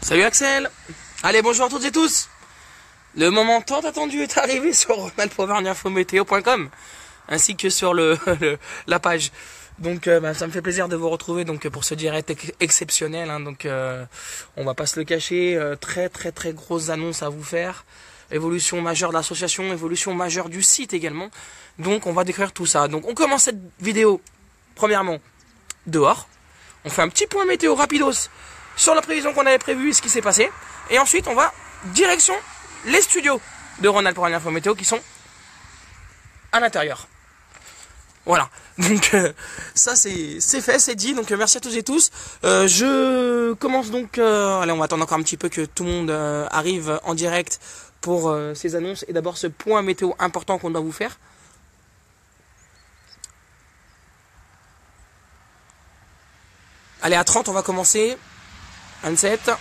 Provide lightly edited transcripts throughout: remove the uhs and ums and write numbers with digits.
Salut Axel. Allez, bonjour à toutes et tous. Le moment tant attendu est arrivé sur ronaldpoverninfometeo.com ainsi que sur la page. Donc ça me fait plaisir de vous retrouver pour ce direct exceptionnel. On va pas se le cacher, très grosses annonces à vous faire. Évolution majeure de l'association, évolution majeure du site également. Donc on va découvrir tout ça. Donc on commence cette vidéo premièrement dehors. On fait un petit point météo rapidos sur la prévision qu'on avait prévue et ce qui s'est passé. Et ensuite on va direction les studios de Ronald pour l'info météo qui sont à l'intérieur. Voilà, donc ça c'est fait, c'est dit, donc merci à tous et tous. Je commence allez, on va attendre encore un petit peu que tout le monde arrive en direct pour ces annonces. Et d'abord ce point météo important qu'on doit vous faire. Allez, à 30 on va commencer. 27.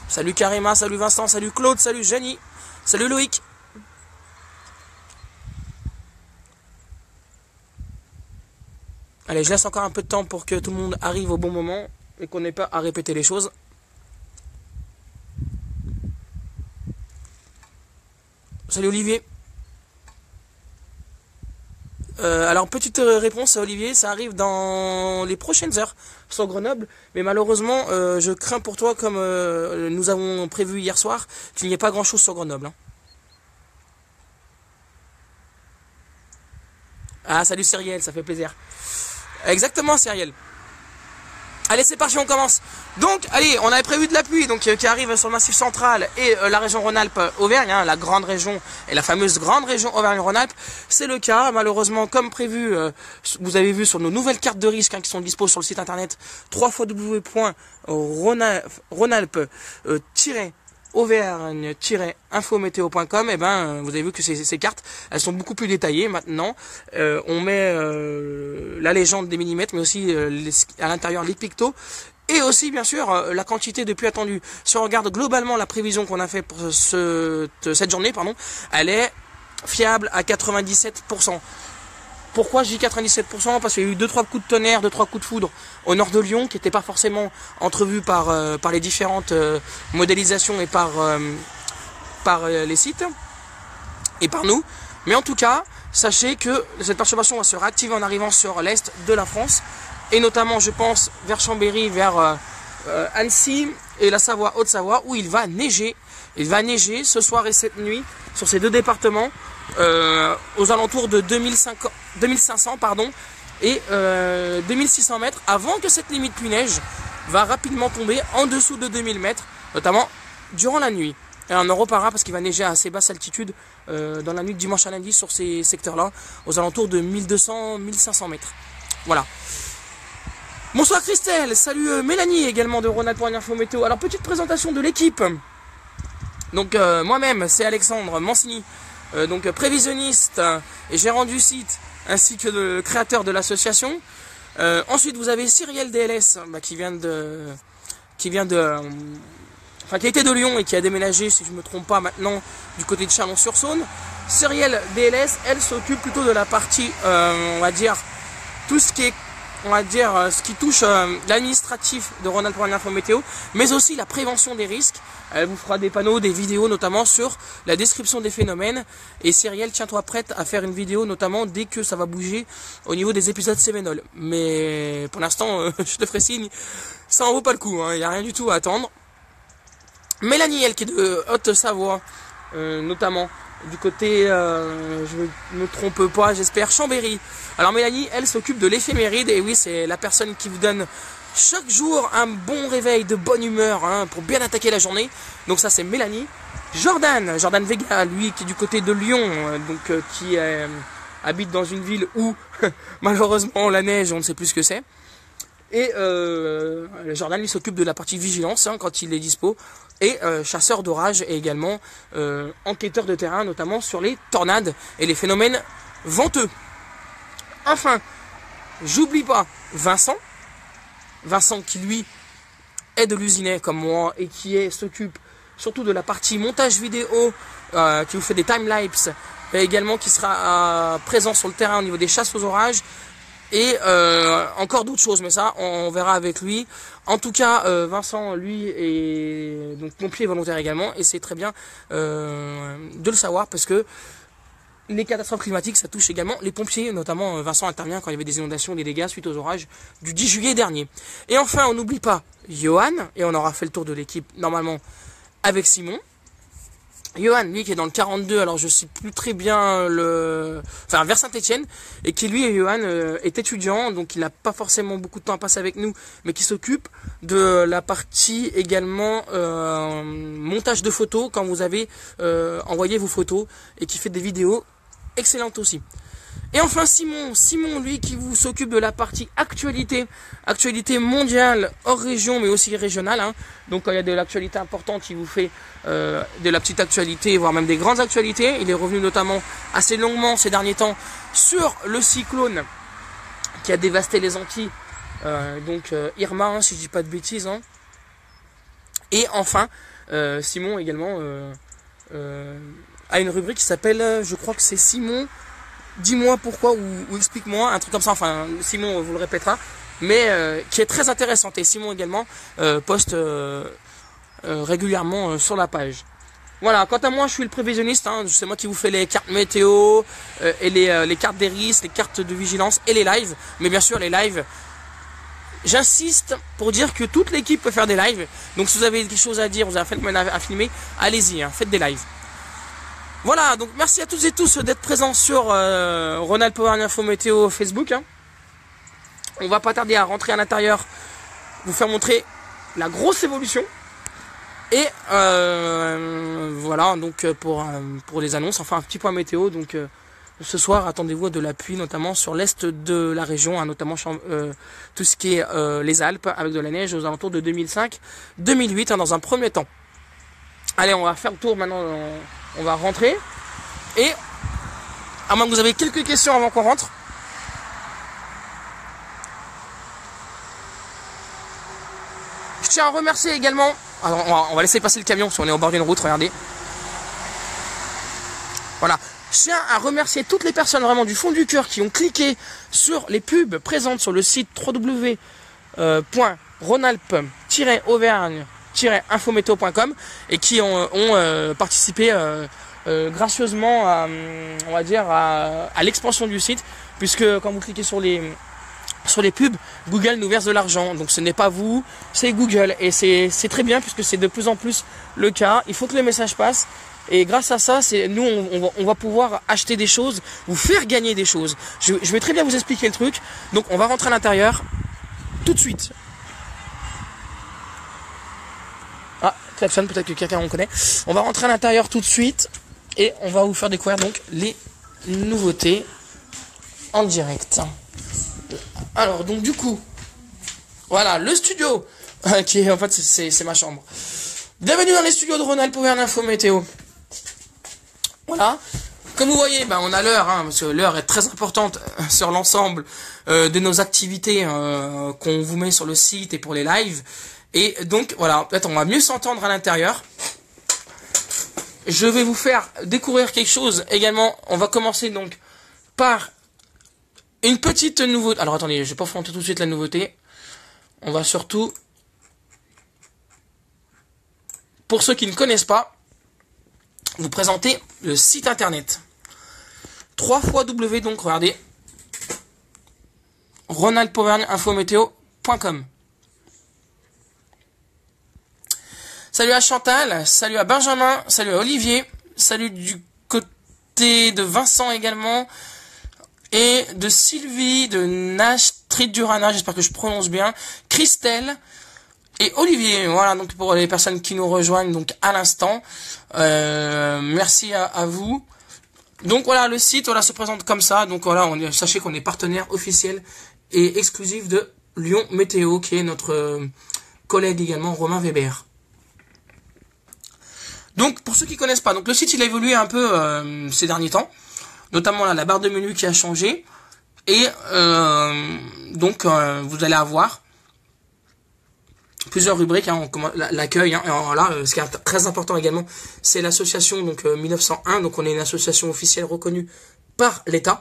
Salut Karima, salut Vincent, salut Claude, salut Jenny, salut Loïc. Allez, je laisse encore un peu de temps pour que tout le monde arrive au bon moment et qu'on n'ait pas à répéter les choses. Salut Olivier. Alors, petite réponse à Olivier, ça arrive dans les prochaines heures sur Grenoble, mais malheureusement, je crains pour toi, comme nous avons prévu hier soir, qu'il n'y ait pas grand chose sur Grenoble. Hein. Ah, salut Cyriel, ça fait plaisir. Exactement Cyriel. Allez, c'est parti, on commence. Donc, allez, on avait prévu de la pluie qui arrive sur le Massif central et la région Rhône-Alpes-Auvergne, hein, la grande région et la fameuse grande région Auvergne-Rhône-Alpes. C'est le cas, malheureusement, comme prévu, vous avez vu sur nos nouvelles cartes de risque qui sont dispo sur le site internet www.rhône-auvergne-infométéo.com. Et vous avez vu que ces cartes, elles sont beaucoup plus détaillées maintenant. On met la légende des millimètres, mais aussi à l'intérieur les pictos. Et aussi, bien sûr, la quantité de pluie attendue. Si on regarde globalement la prévision qu'on a fait pour cette journée, elle est fiable à 97%. Pourquoi je dis 97%? Parce qu'il y a eu 2-3 coups de tonnerre, 2-3 coups de foudre au nord de Lyon, qui n'étaient pas forcément entrevus par les différentes modélisations et par les sites, et par nous. Mais en tout cas, sachez que cette perturbation va se réactiver en arrivant sur l'est de la France, et notamment, je pense, vers Chambéry, vers Annecy et la Savoie, Haute-Savoie, où il va neiger. Il va neiger ce soir et cette nuit sur ces deux départements, aux alentours de 2500 et 2600 mètres, avant que cette limite pluie-neige va rapidement tomber en dessous de 2000 mètres, notamment durant la nuit. Et on en reparlera parce qu'il va neiger à assez basse altitude dans la nuit de dimanche à lundi sur ces secteurs-là, aux alentours de 1200-1500 mètres. Voilà. Bonsoir Christelle, salut Mélanie également de Ronald pour l'info météo. Alors, petite présentation de l'équipe. Donc moi-même, c'est Alexandre Mancini, prévisionniste et gérant du site, ainsi que le créateur de l'association. Ensuite, vous avez Cyriel DLS, qui était de Lyon et qui a déménagé, si je ne me trompe pas maintenant, du côté de Chalon-sur-Saône. Cyriel DLS, elle s'occupe plutôt de la partie, on va dire, tout ce qui est, ce qui touche l'administratif de Ronald pour l'info météo, mais aussi la prévention des risques. Elle vous fera des panneaux, des vidéos, notamment sur la description des phénomènes. Et Cyriel, tiens-toi prête à faire une vidéo, notamment dès que ça va bouger au niveau des épisodes Sévénol. Mais pour l'instant, je te ferai signe, ça en vaut pas le coup, il n'y a rien du tout à attendre. Mélanie, elle, qui est de Haute-Savoie, notamment du côté, je ne me trompe pas, j'espère, Chambéry. Alors Mélanie, elle s'occupe de l'éphéméride, et oui, c'est la personne qui vous donne chaque jour un bon réveil de bonne humeur pour bien attaquer la journée. Donc ça, c'est Mélanie. Jordan Vega, lui, qui est du côté de Lyon, qui habite dans une ville où malheureusement la neige, on ne sait plus ce que c'est. Et Jordan, lui, s'occupe de la partie vigilance quand il est dispo. Et chasseur d'orage et également enquêteur de terrain, notamment sur les tornades et les phénomènes venteux. Enfin, j'oublie pas Vincent qui lui est de l'usinet comme moi et qui s'occupe surtout de la partie montage vidéo, qui vous fait des timelapses, et également qui sera présent sur le terrain au niveau des chasses aux orages. et encore d'autres choses, mais ça on verra avec lui. En tout cas, Vincent, lui, est donc pompier volontaire également, et c'est très bien de le savoir, parce que les catastrophes climatiques, ça touche également les pompiers, notamment Vincent intervient quand il y avait des inondations, des dégâts suite aux orages du 10 juillet dernier. Et enfin, on n'oublie pas Johan, et on aura fait le tour de l'équipe normalement avec Simon. Johan, lui, qui est dans le 42, alors je sais plus très bien enfin, vers Saint-Etienne, et qui, lui, Johan, est étudiant, donc il n'a pas forcément beaucoup de temps à passer avec nous, mais qui s'occupe de la partie également montage de photos, quand vous avez envoyé vos photos, et qui fait des vidéos excellentes aussi. Et enfin Simon, lui, qui vous s'occupe de la partie actualité mondiale, hors région, mais aussi régionale, hein. Donc quand il y a de l'actualité importante, il vous fait de la petite actualité, voire même des grandes actualités. Il est revenu notamment assez longuement ces derniers temps sur le cyclone qui a dévasté les Antilles, Irma, hein, si je dis pas de bêtises, hein. Et enfin, Simon également a une rubrique qui s'appelle, je crois que c'est Simon... Dis-moi pourquoi ou explique-moi, un truc comme ça, enfin Simon vous le répétera, mais qui est très intéressante. Et Simon également poste régulièrement sur la page. Voilà, quant à moi je suis le prévisionniste, hein, c'est moi qui vous fais les cartes météo, et les cartes des risques, les cartes de vigilance et les lives. Mais bien sûr les lives, j'insiste pour dire que toute l'équipe peut faire des lives. Donc si vous avez quelque chose à dire, vous avez fait à filmer, allez-y, hein, faites des lives. Voilà, donc merci à toutes et tous d'être présents sur Rhône-Alpes Auvergne Info Météo Facebook, hein. On va pas tarder à rentrer à l'intérieur, vous faire montrer la grosse évolution. Et voilà, donc pour les annonces, enfin un petit point météo. Donc ce soir, attendez-vous de la pluie, notamment sur l'est de la région, hein, notamment tout ce qui est les Alpes, avec de la neige aux alentours de 2005-2008, hein, dans un premier temps. Allez, on va faire le tour maintenant. On va rentrer, et à moins que vous avez quelques questions avant qu'on rentre. Je tiens à remercier également, alors on va laisser passer le camion si on est au bord d'une route, regardez. Voilà, je tiens à remercier toutes les personnes vraiment du fond du cœur qui ont cliqué sur les pubs présentes sur le site www.rhônealpes-auvergne-infométéo.com et qui ont participé gracieusement à, on va dire, à l'expansion du site, puisque quand vous cliquez sur les pubs, Google nous verse de l'argent. Donc ce n'est pas vous, c'est Google, et c'est très bien, puisque c'est de plus en plus le cas. Il faut que le message passe, et grâce à ça, nous on va pouvoir acheter des choses, vous faire gagner des choses. Je vais très bien vous expliquer le truc. Donc on va rentrer à l'intérieur tout de suite. Ah, klaxon, peut-être que quelqu'un en connaît. On va rentrer à l'intérieur tout de suite, et on va vous faire découvrir donc les nouveautés en direct. Alors, donc du coup, voilà, le studio, qui est, en fait, c'est ma chambre. Bienvenue dans les studios de Rhône-Alpes Auvergne Info Météo. Voilà, comme vous voyez, on a l'heure, hein, parce que l'heure est très importante sur l'ensemble de nos activités qu'on vous met sur le site et pour les lives. Et donc, voilà, peut-être on va mieux s'entendre à l'intérieur. Je vais vous faire découvrir quelque chose également. On va commencer donc par une petite nouveauté. Alors attendez, je vais pas vous montrer tout de suite la nouveauté. On va surtout, pour ceux qui ne connaissent pas, vous présenter le site internet. 3 fois W, donc regardez, rhônealpes-auvergne-infométéo.com. Salut à Chantal, salut à Benjamin, salut à Olivier, salut du côté de Vincent également, et de Sylvie, de Nastrid Durana, j'espère que je prononce bien, Christelle et Olivier. Voilà, donc pour les personnes qui nous rejoignent donc à l'instant, merci à vous. Donc voilà, le site se présente comme ça. Donc voilà, sachez qu'on est partenaire officiel et exclusif de Lyon Météo, qui est notre collègue également, Romain Weber. Donc pour ceux qui connaissent pas, donc le site il a évolué un peu ces derniers temps, notamment là, la barre de menu qui a changé, et vous allez avoir plusieurs rubriques, hein, l'accueil, hein, alors là, ce qui est très important également, c'est l'association 1901, donc on est une association officielle reconnue par l'État.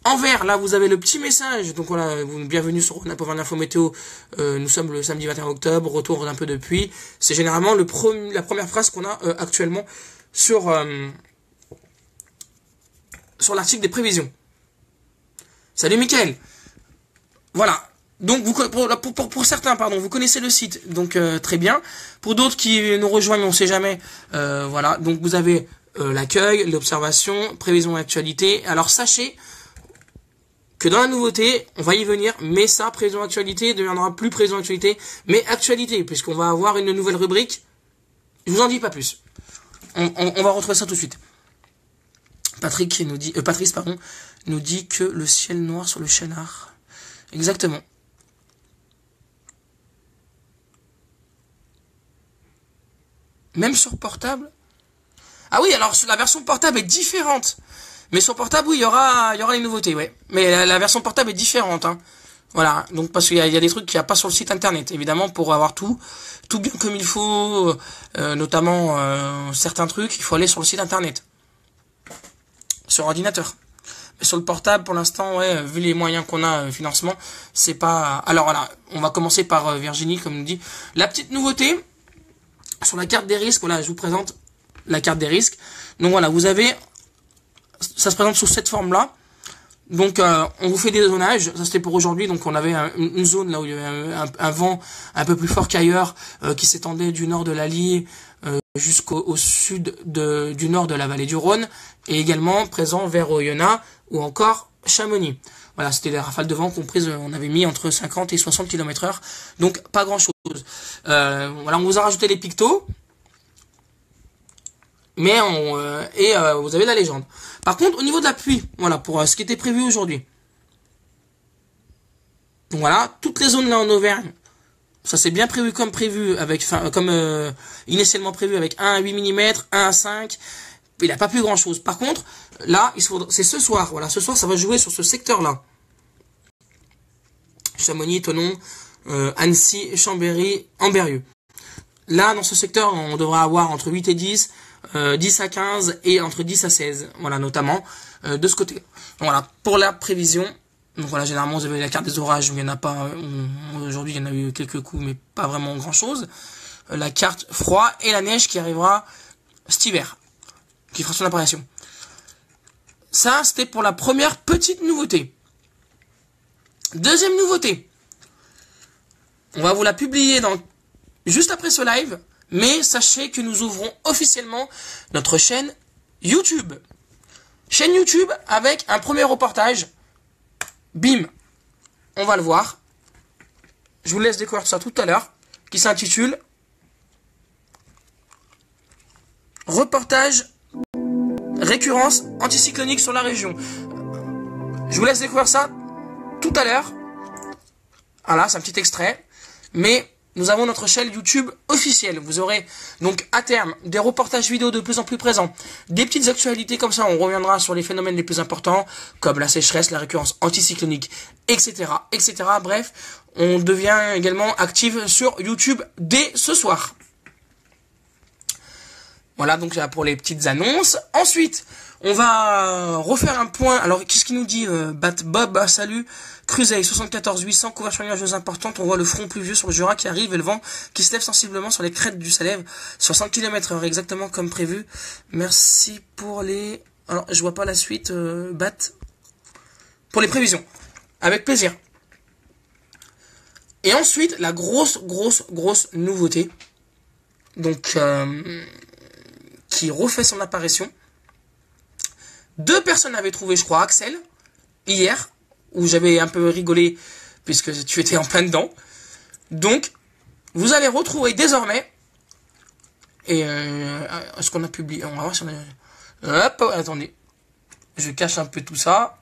En vert, là, vous avez le petit message. Donc voilà, bienvenue sur Rhône pour l'info météo. Nous sommes le samedi 21 octobre, retour d'un peu de pluie. C'est généralement la première phrase qu'on a actuellement sur l'article des prévisions. Salut Mickaël. Voilà. Donc pour certains, pardon, vous connaissez le site, donc très bien. Pour d'autres qui nous rejoignent, on sait jamais. Voilà. Donc vous avez l'accueil, l'observation, prévision d'actualité. Alors sachez que dans la nouveauté, on va y venir, mais ça, prévision d'actualité, deviendra plus prévision d'actualité, mais actualité, puisqu'on va avoir une nouvelle rubrique. Je vous en dis pas plus. On va retrouver ça tout de suite. Patrice nous dit que le ciel noir sur le chenard. Exactement. Même sur portable. Ah oui, alors la version portable est différente. Mais sur portable, oui, il y aura les nouveautés, ouais. Mais la version portable est différente, hein. Voilà, donc parce qu'il y a des trucs qu'il n'y a pas sur le site internet, évidemment, pour avoir tout bien comme il faut, notamment certains trucs, il faut aller sur le site internet, sur ordinateur. Mais sur le portable, pour l'instant, ouais, vu les moyens qu'on a, financement, c'est pas. Alors voilà, on va commencer par Virginie, comme nous dit. La petite nouveauté sur la carte des risques, voilà, je vous présente la carte des risques. Donc voilà, vous avez, ça se présente sous cette forme-là. Donc on vous fait des zonages, ça c'était pour aujourd'hui, donc on avait une zone là où il y avait un vent un peu plus fort qu'ailleurs, qui s'étendait du nord de l'Allier jusqu'au sud du nord de la vallée du Rhône, et également présent vers Oyonnax ou encore Chamonix. Voilà, c'était des rafales de vent comprises, on avait mis entre 50 et 60 km/h, donc pas grand chose. Voilà, on vous a rajouté les pictos, mais vous avez la légende. Par contre, au niveau de la pluie, voilà, pour ce qui était prévu aujourd'hui. Donc voilà, toutes les zones là en Auvergne, ça c'est bien prévu comme prévu, initialement prévu avec 1 à 8 mm, 1 à 5. Il n'y a pas plus grand chose. Par contre, là, c'est ce soir. Voilà, ce soir, ça va jouer sur ce secteur-là. Chamonix, Thonon, Annecy, Chambéry, Ambérieu. Là, dans ce secteur, on devrait avoir entre 8 et 10, 10 à 15 et entre 10 à 16. Voilà, notamment de ce côté. Donc voilà, pour la prévision. Donc voilà, généralement, vous avez la carte des orages où il n'y en a pas. Aujourd'hui, il y en a eu quelques coups, mais pas vraiment grand-chose. La carte froid et la neige qui arrivera cet hiver, qui fera son apparition. Ça, c'était pour la première petite nouveauté. Deuxième nouveauté. On va vous la publier juste après ce live, mais sachez que nous ouvrons officiellement notre chaîne YouTube. Chaîne YouTube avec un premier reportage. Bim, on va le voir. Je vous laisse découvrir ça tout à l'heure, qui s'intitule Reportage récurrence anticyclonique sur la région. Je vous laisse découvrir ça tout à l'heure. Voilà, c'est un petit extrait. Mais nous avons notre chaîne YouTube officielle. Vous aurez donc à terme des reportages vidéo de plus en plus présents, des petites actualités comme ça. On reviendra sur les phénomènes les plus importants, comme la sécheresse, la récurrence anticyclonique, etc., etc. Bref, on devient également actif sur YouTube dès ce soir. Voilà, donc pour les petites annonces. Ensuite, on va refaire un point. Alors, qu'est-ce qu'il nous dit Bob, salut. Cruzeil, 74 800, couverture nuageuse importante. On voit le front pluvieux sur le Jura qui arrive et le vent qui se lève sensiblement sur les crêtes du Salève. 60 km/h, exactement comme prévu. Merci pour les... Alors, je vois pas la suite, Bat. Pour les prévisions. Avec plaisir. Et ensuite, la grosse nouveauté. Donc... qui refait son apparition. 2 personnes avaient trouvé, je crois, Axel, hier, où j'avais un peu rigolé, puisque tu étais en plein dedans. Donc, vous allez retrouver désormais, et ce qu'on a publié, on va voir si on a... Hop, attendez, je cache un peu tout ça.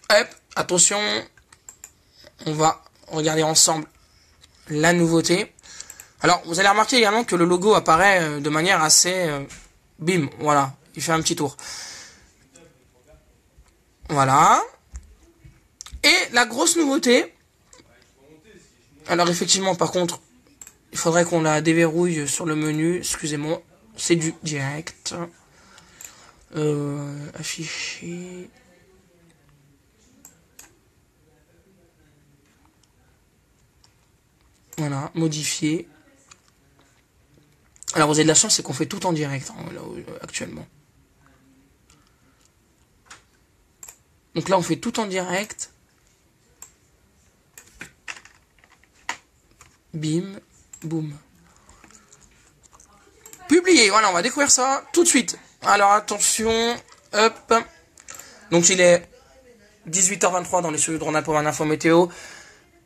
Hop, attention, on va regarder ensemble la nouveauté. Alors, vous allez remarquer également que le logo apparaît de manière assez... bim, voilà, il fait un petit tour. Voilà. Et la grosse nouveauté... Alors effectivement, par contre, il faudrait qu'on la déverrouille sur le menu. Excusez-moi, c'est du direct. Afficher. Voilà, modifier. Alors vous avez de la chance, c'est qu'on fait tout en direct hein, là, actuellement. Donc là, on fait tout en direct. Bim, boum. Publier, voilà, on va découvrir ça tout de suite. Alors attention, hop. Donc il est 18h23 dans les studios de Ronald pour un info météo.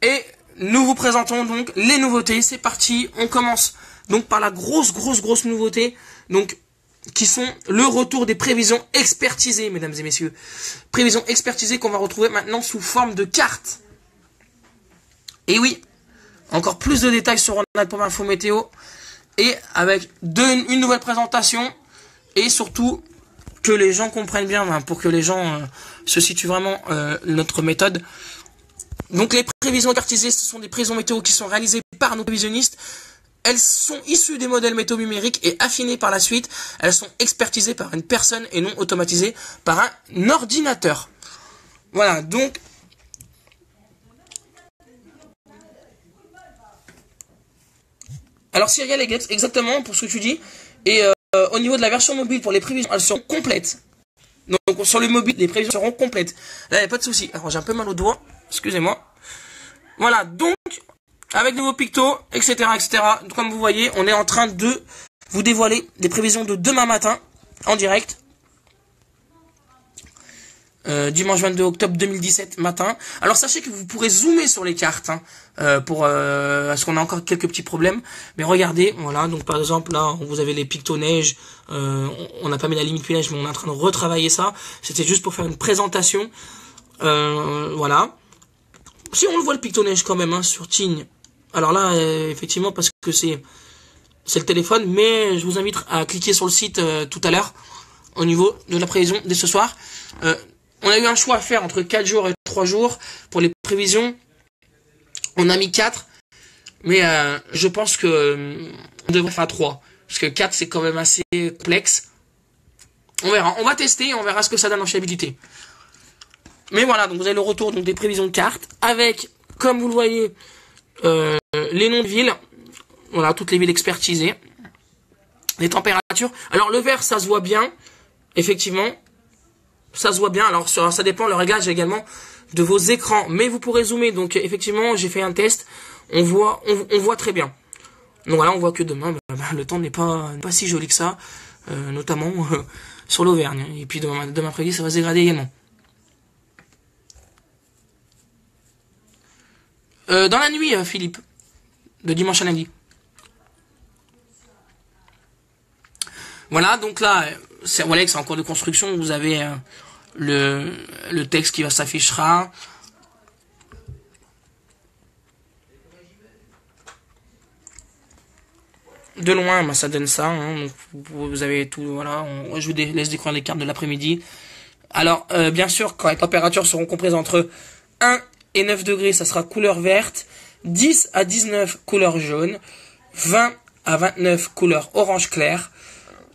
Et nous vous présentons donc les nouveautés. C'est parti, on commence donc par la grosse nouveauté. Donc qui sont le retour des prévisions expertisées, mesdames et messieurs. Prévisions expertisées qu'on va retrouver maintenant sous forme de carte. Et oui, encore plus de détails sur Ronald pour info météo. Et avec une nouvelle présentation. Et surtout, que les gens comprennent bien, hein, pour que les gens se situent vraiment notre méthode. Donc les prévisions expertisées, ce sont des prévisions météo qui sont réalisées par nos prévisionnistes. Elles sont issues des modèles météo numériques et affinées par la suite. Elles sont expertisées par une personne et non automatisées par un ordinateur. Voilà, donc... Alors Cyril, exactement pour ce que tu dis. Et au niveau de la version mobile, pour les prévisions, elles seront complètes. Donc sur le mobile, les prévisions seront complètes. Là, il n'y a pas de souci. Alors j'ai un peu mal au doigt. Excusez-moi. Voilà, donc... avec de nouveaux pictos, etc., etc. Comme vous voyez, on est en train de vous dévoiler des prévisions de demain matin, en direct. Dimanche 22 octobre 2017 matin. Alors sachez que vous pourrez zoomer sur les cartes, hein, parce qu'on a encore quelques petits problèmes. Mais regardez, voilà, donc par exemple, là, vous avez les pictos neige. On n'a pas mis la limite neige, mais on est en train de retravailler ça. C'était juste pour faire une présentation. Voilà. Si on le voit le picto neige quand même, hein, sur Tignes. Alors là, effectivement, parce que c'est le téléphone, mais je vous invite à cliquer sur le site tout à l'heure, au niveau de la prévision dès ce soir. On a eu un choix à faire entre 4 jours et 3 jours pour les prévisions. On a mis 4, mais je pense que on devrait faire 3. Parce que 4, c'est quand même assez complexe. On verra, on va tester, on verra ce que ça donne en fiabilité. Mais voilà, donc vous avez le retour donc, des prévisions de cartes, avec, comme vous le voyez, les noms de villes, voilà, toutes les villes expertisées, les températures. Alors le vert, ça se voit bien, effectivement, ça se voit bien. Alors ça dépend le réglage également de vos écrans, mais vous pourrez zoomer. Donc effectivement, j'ai fait un test, on voit très bien. Donc voilà, on voit que demain, le temps n'est pas si joli que ça, notamment sur l'Auvergne. Et puis demain après-midi, ça va se dégrader également. Dans la nuit, Philippe, de dimanche à lundi. Voilà, donc là, c'est en cours de construction. Vous avez le texte qui s'affichera. De loin, ça donne ça. Hein, donc vous avez tout. Voilà, je vous laisse découvrir les cartes de l'après-midi. Alors, bien sûr, quand les températures seront comprises entre 1 et 9 degrés, ça sera couleur verte. 10 à 19, couleur jaune. 20 à 29, couleur orange clair.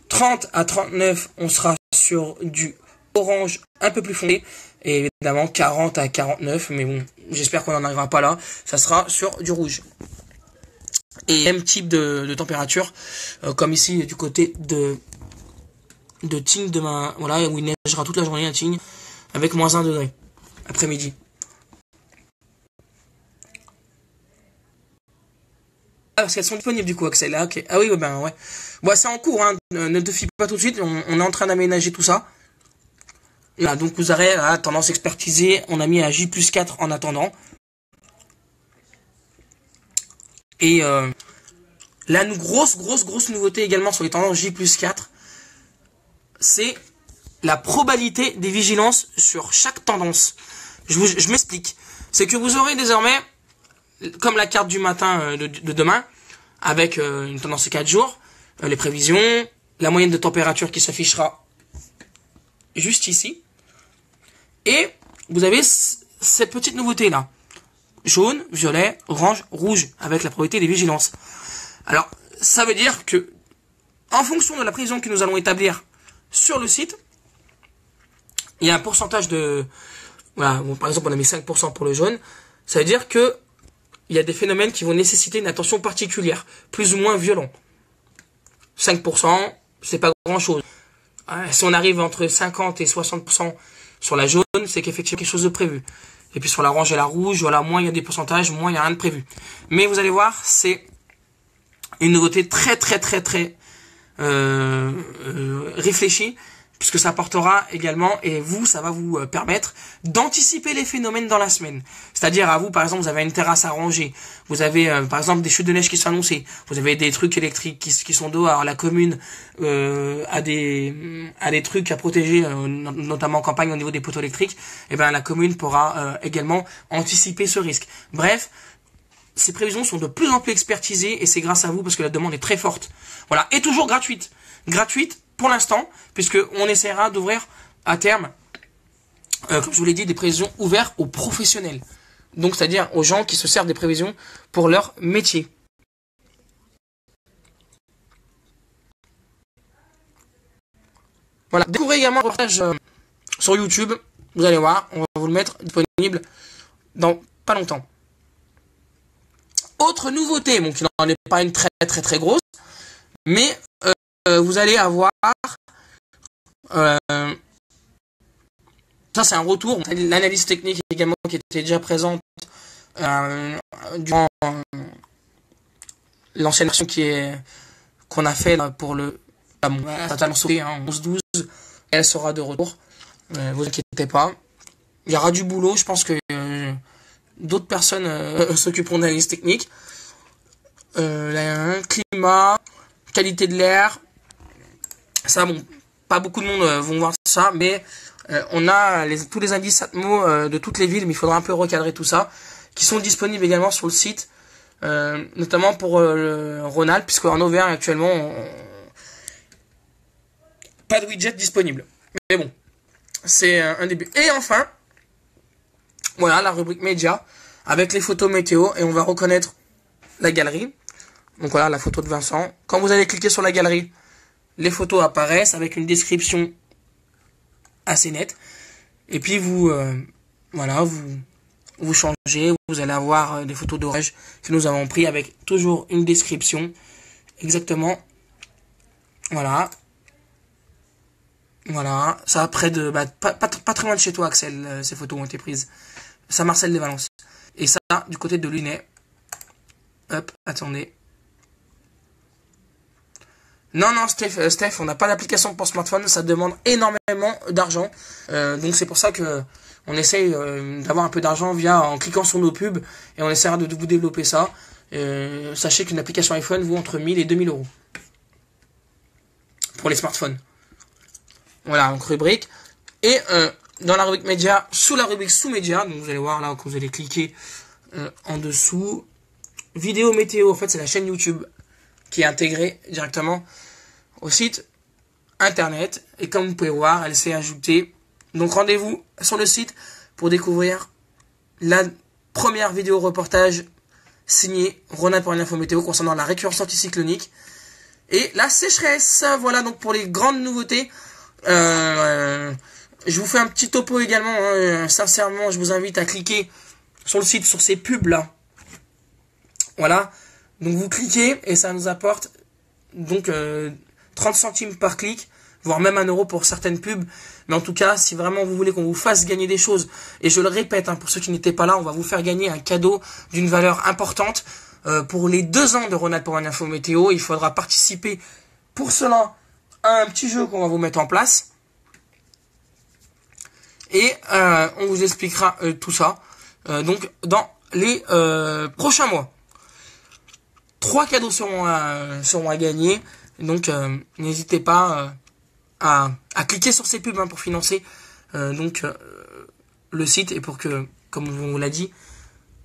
30 à 39, on sera sur du orange un peu plus foncé. Et évidemment, 40 à 49, mais bon, j'espère qu'on n'en arrivera pas là. Ça sera sur du rouge. Et même type de température, comme ici du côté de Tignes demain, voilà, où il neigera toute la journée à Tignes, avec moins 1 degré, après-midi. Ah, parce qu'elles sont disponibles du coup, Axel. Ah, ok. Ah oui, ben ouais. Bon, c'est en cours, hein. Ne te fie pas tout de suite. On est en train d'aménager tout ça. Là, donc vous aurez la tendance expertisée. On a mis à J+4 en attendant. Et la grosse nouveauté également sur les tendances J+4, c'est la probabilité des vigilances sur chaque tendance. Je m'explique. C'est que vous aurez désormais, comme la carte du matin de demain, avec une tendance de 4 jours, les prévisions, la moyenne de température qui s'affichera juste ici. Et vous avez cette petite nouveauté là. jaune, violet, orange, rouge, avec la probabilité des vigilances. Alors, ça veut dire que, en fonction de la prévision que nous allons établir sur le site, il y a un pourcentage de... Voilà, bon, par exemple, on a mis 5% pour le jaune. Ça veut dire que il y a des phénomènes qui vont nécessiter une attention particulière, plus ou moins violent. 5%, c'est pas grand-chose. Si on arrive entre 50 et 60% sur la jaune, c'est qu'effectivement quelque chose de prévu. Et puis sur la orange et la rouge, voilà, moins il y a des pourcentages, moins il n'y a rien de prévu. Mais vous allez voir, c'est une nouveauté très réfléchie, puisque ça apportera également, et vous, ça va vous permettre d'anticiper les phénomènes dans la semaine. C'est-à-dire, à vous, par exemple, vous avez une terrasse à ranger, vous avez, par exemple, des chutes de neige qui sont annoncées, vous avez des trucs électriques qui sont dehors, la commune a des trucs à protéger, notamment en campagne au niveau des poteaux électriques, et ben la commune pourra également anticiper ce risque. Bref, ces prévisions sont de plus en plus expertisées, et c'est grâce à vous, parce que la demande est très forte. Voilà, et toujours gratuite. Gratuite, pour l'instant, puisque on essaiera d'ouvrir à terme, comme je vous l'ai dit, des prévisions ouvertes aux professionnels. Donc, c'est-à-dire aux gens qui se servent des prévisions pour leur métier. Voilà. Découvrez également un reportage sur YouTube. Vous allez voir, on va vous le mettre disponible dans pas longtemps. Autre nouveauté, bon, qui n'en est pas une très grosse, mais vous allez avoir ça, c'est un retour. L'analyse technique également qui était déjà présente durant l'ancienne version qu'on a fait pour le totalement sauté, 11-12. Elle sera de retour. Vous inquiétez pas. Il y aura du boulot. Je pense que d'autres personnes s'occuperont d'analyse technique. Climat, qualité de l'air. Ça, bon, pas beaucoup de monde vont voir ça, mais on a tous les indices Atmo de toutes les villes, mais il faudra un peu recadrer tout ça, qui sont disponibles également sur le site, notamment pour le Rhône-Alpes, puisque en Auvergne actuellement, pas de widget disponible. Mais bon, c'est un début. Et enfin, voilà la rubrique média avec les photos météo, et on va reconnaître la galerie. Donc voilà la photo de Vincent. Quand vous allez cliquer sur la galerie, les photos apparaissent avec une description assez nette. Et puis vous, voilà, vous changez, vous allez avoir des photos d'orage que nous avons pris avec toujours une description. Exactement. Voilà. Voilà. Ça près de, pas très loin de chez toi, Axel, ces photos ont été prises. Saint-Marcel-les-Valences. Et ça, du côté de Lunay. Hop, attendez. Non, Steph, on n'a pas l'application pour smartphone, ça demande énormément d'argent. Donc c'est pour ça que on essaye d'avoir un peu d'argent en cliquant sur nos pubs, et on essaiera de vous développer ça. Sachez qu'une application iPhone vaut entre 1000 et 2000 euros pour les smartphones. Voilà, donc rubrique. Et dans la rubrique média, sous la rubrique sous média, donc vous allez voir là quand vous allez cliquer en dessous, vidéo météo, en fait c'est la chaîne YouTube qui est intégrée directement au site internet, et comme vous pouvez voir, elle s'est ajoutée. Donc rendez-vous sur le site pour découvrir la première vidéo reportage signée Rhône-Alpes pour une info météo concernant la récurrence anticyclonique et la sécheresse. Voilà donc pour les grandes nouveautés. Je vous fais un petit topo également, sincèrement je vous invite à cliquer sur le site, sur ces pubs là. Voilà, donc vous cliquez et ça nous apporte donc 30 centimes par clic, voire même 1 euro pour certaines pubs. Mais en tout cas, si vraiment vous voulez qu'on vous fasse gagner des choses, et je le répète, pour ceux qui n'étaient pas là, on va vous faire gagner un cadeau d'une valeur importante pour les 2 ans de Rhône-Alpes pour une info météo. Il faudra participer pour cela à un petit jeu qu'on va vous mettre en place. Et on vous expliquera tout ça donc dans les prochains mois. 3 cadeaux seront à gagner. Donc n'hésitez pas à cliquer sur ces pubs pour financer le site, et pour que, comme on vous l'a dit,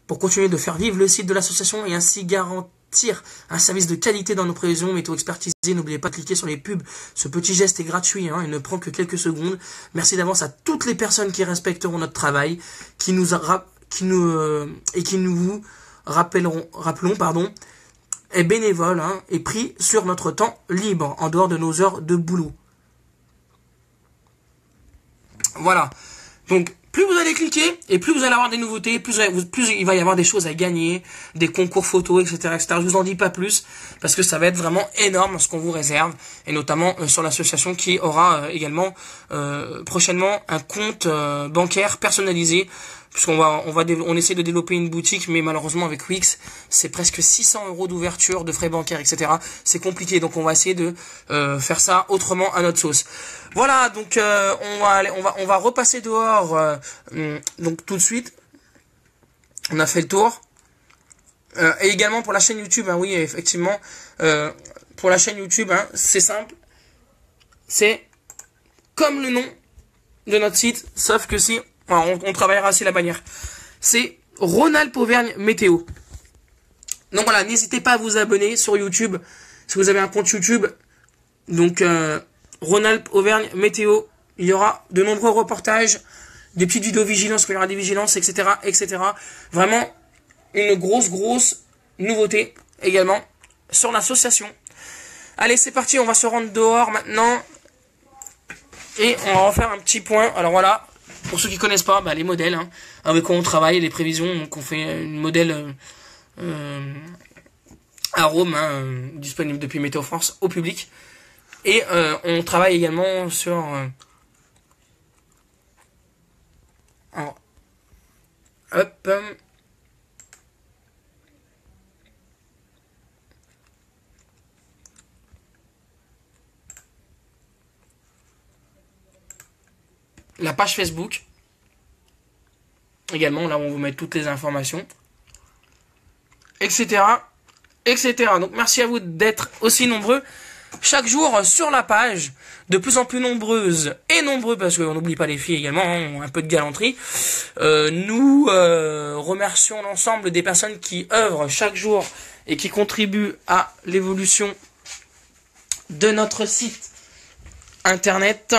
pour continuer de faire vivre le site de l'association et ainsi garantir un service de qualité dans nos prévisions météo expertisées. N'oubliez pas de cliquer sur les pubs. Ce petit geste est gratuit, il ne prend que quelques secondes. Merci d'avance à toutes les personnes qui respecteront notre travail, qui qui nous rappelons, pardon, est bénévole, hein, et pris sur notre temps libre, en dehors de nos heures de boulot. Voilà. Donc, plus vous allez cliquer, et plus vous allez avoir des nouveautés, plus il va y avoir des choses à gagner, des concours photos, etc., etc. Je vous en dis pas plus, parce que ça va être vraiment énorme ce qu'on vous réserve, et notamment sur l'association qui aura également prochainement un compte bancaire personnalisé, puisqu'on on essaie de développer une boutique, mais malheureusement avec Wix, c'est presque 600 € d'ouverture, de frais bancaires, etc. C'est compliqué, donc on va essayer de faire ça autrement à notre sauce. Voilà, donc on va repasser dehors, donc tout de suite. On a fait le tour. Et également pour la chaîne YouTube, hein, oui, effectivement, pour la chaîne YouTube, hein, c'est simple. C'est comme le nom de notre site, sauf que si on travaillera aussi la bannière. C'est Rhône-Alpes Auvergne Météo. Donc voilà, n'hésitez pas à vous abonner sur YouTube si vous avez un compte YouTube. Donc Rhône-Alpes Auvergne Météo. Il y aura de nombreux reportages, des petites vidéos vigilance, il y aura des vigilances, etc., etc. Vraiment une grosse nouveauté également sur l'association. Allez, c'est parti, on va se rendre dehors maintenant et on va refaire un petit point. Alors voilà. Pour ceux qui connaissent pas, les modèles, hein, avec quoi on travaille, les prévisions, donc on fait une modèle arôme, hein, disponible depuis Météo France au public. Et on travaille également sur alors, hop, la page Facebook également, là où on vous met toutes les informations, etc., etc. Donc merci à vous d'être aussi nombreux chaque jour sur la page, de plus en plus nombreuses et nombreux, parce qu'on n'oublie pas les filles également, hein, un peu de galanterie. Nous remercions l'ensemble des personnes qui œuvrent chaque jour et qui contribuent à l'évolution de notre site internet.